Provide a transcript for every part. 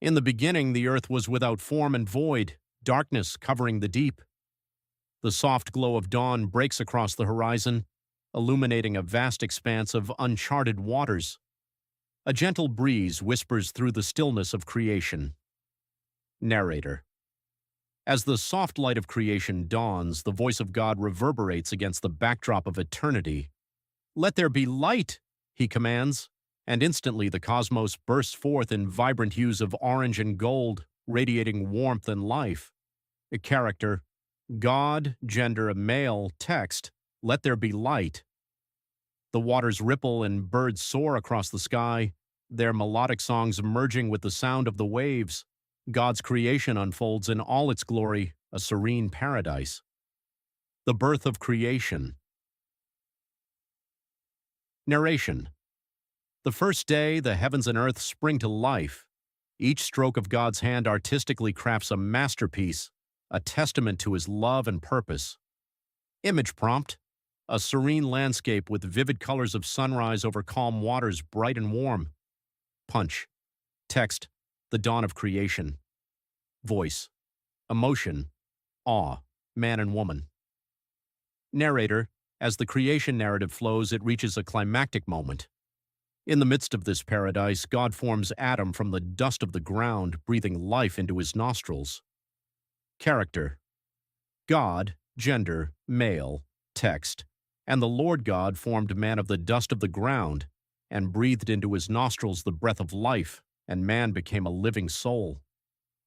In the beginning, the earth was without form and void, darkness covering the deep. The soft glow of dawn breaks across the horizon, illuminating a vast expanse of uncharted waters. A gentle breeze whispers through the stillness of creation. Narrator. As the soft light of creation dawns, the voice of God reverberates against the backdrop of eternity. "Let there be light," he commands, and instantly the cosmos bursts forth in vibrant hues of orange and gold, radiating warmth and life. A character, God, gender, male, text, "Let there be light." The waters ripple and birds soar across the sky, their melodic songs merging with the sound of the waves. God's creation unfolds in all its glory, a serene paradise. The birth of creation. Narration. The first day, the heavens and earth spring to life. Each stroke of God's hand artistically crafts a masterpiece, a testament to his love and purpose. Image prompt. A serene landscape with vivid colors of sunrise over calm waters, bright and warm. Punch. Text. The dawn of creation. Voice. Emotion. Awe. Man and woman. Narrator. As the creation narrative flows, it reaches a climactic moment. In the midst of this paradise, God forms Adam from the dust of the ground, breathing life into his nostrils. Character. God, gender, male, text, and the Lord God formed man of the dust of the ground, and breathed into his nostrils the breath of life, and man became a living soul.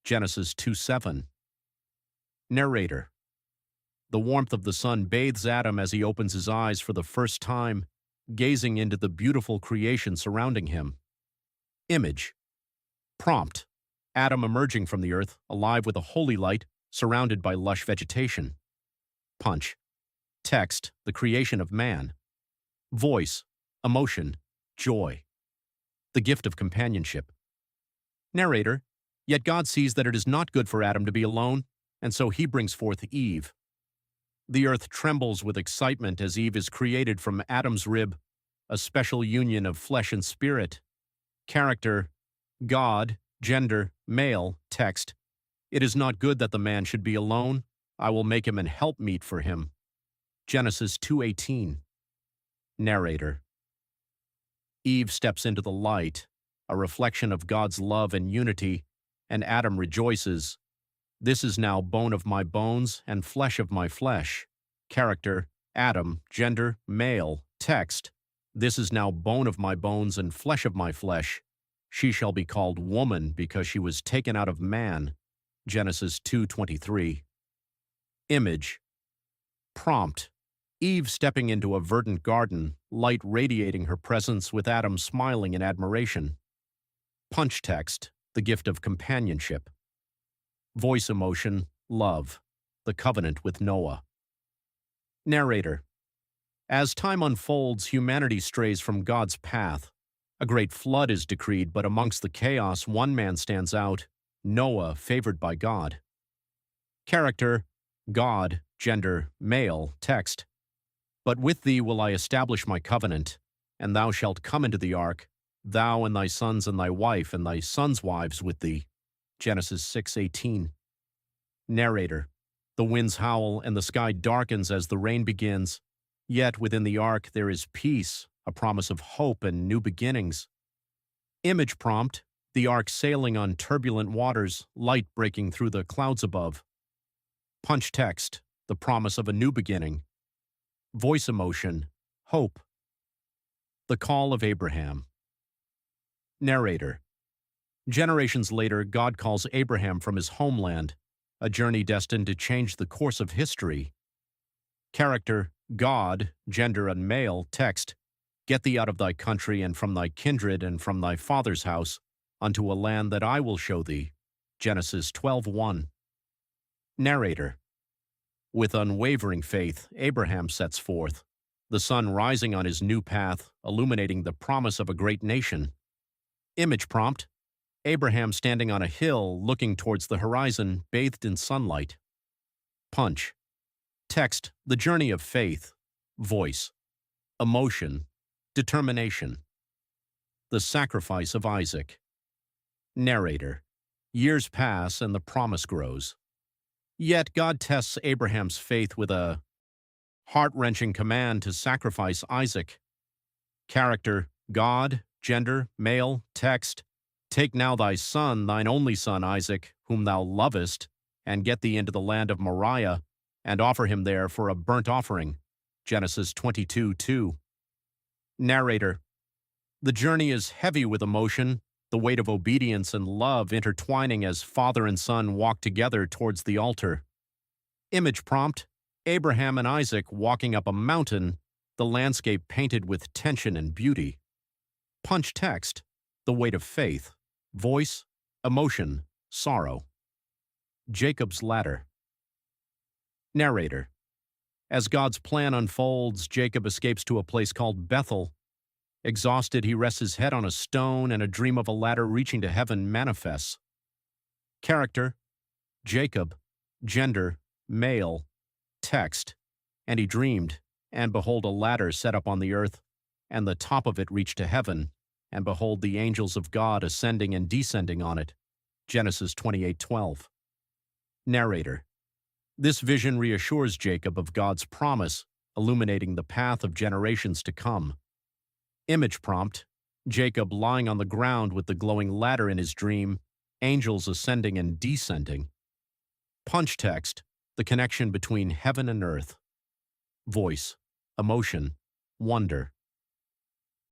Genesis 2:7. Narrator. The warmth of the sun bathes Adam as he opens his eyes for the first time, gazing into the beautiful creation surrounding him. Image. Prompt. Adam emerging from the earth, alive with a holy light, surrounded by lush vegetation. Punch. Text. The creation of man. Voice. Emotion. Joy. The gift of companionship. Narrator. Yet God sees that it is not good for Adam to be alone, and so he brings forth Eve. The earth trembles with excitement as Eve is created from Adam's rib, a special union of flesh and spirit. Character. God, gender, male, text. It is not good that the man should be alone. I will make him an helpmeet for him. Genesis 2:18. Narrator. Eve steps into the light, a reflection of God's love and unity, and Adam rejoices. This is now bone of my bones and flesh of my flesh. Character, Adam, gender, male, text. This is now bone of my bones and flesh of my flesh. She shall be called woman because she was taken out of man. Genesis 2:23. Image. Prompt. Eve stepping into a verdant garden, light radiating her presence with Adam smiling in admiration. Punch text. The gift of companionship. Voice emotion, love, the covenant with Noah. Narrator. As time unfolds, humanity strays from God's path. A great flood is decreed, but amongst the chaos, one man stands out, Noah, favored by God. Character, God, gender, male, text. But with thee will I establish my covenant, and thou shalt come into the ark, thou and thy sons and thy wife and thy sons' wives with thee. Genesis 6:18. Narrator. The winds howl and the sky darkens as the rain begins. Yet within the ark there is peace, a promise of hope and new beginnings. Image prompt. The ark sailing on turbulent waters, light breaking through the clouds above. Punch text. The promise of a new beginning. Voice emotion. Hope. The call of Abraham. Narrator. Generations later, God calls Abraham from his homeland, a journey destined to change the course of history. Character, God, gender and male, text. Get thee out of thy country and from thy kindred and from thy father's house, unto a land that I will show thee. Genesis 12:1. Narrator. With unwavering faith, Abraham sets forth, the sun rising on his new path, illuminating the promise of a great nation. Image prompt. Abraham standing on a hill, looking towards the horizon, bathed in sunlight. Punch. Text. The journey of faith. Voice. Emotion. Determination. The sacrifice of Isaac. Narrator. Years pass and the promise grows. Yet God tests Abraham's faith with a heart-wrenching command to sacrifice Isaac. Character, God, gender, male, text. Take now thy son, thine only son Isaac, whom thou lovest, and get thee into the land of Moriah, and offer him there for a burnt offering. Genesis 22:2. Narrator. The journey is heavy with emotion, the weight of obedience and love intertwining as father and son walk together towards the altar. Image prompt, Abraham and Isaac walking up a mountain, the landscape painted with tension and beauty. Punch text, the weight of faith. Voice, emotion, sorrow. Jacob's ladder. Narrator. As God's plan unfolds, Jacob escapes to a place called Bethel. Exhausted, he rests his head on a stone, and a dream of a ladder reaching to heaven manifests. Character, Jacob. Gender, male. Text, and he dreamed, and behold a ladder set up on the earth, and the top of it reached to heaven, and behold the angels of God ascending and descending on it. Genesis 28:12. Narrator. This vision reassures Jacob of God's promise, illuminating the path of generations to come. Image prompt, Jacob lying on the ground with the glowing ladder in his dream, angels ascending and descending. Punch text, the connection between heaven and earth. Voice, emotion, wonder.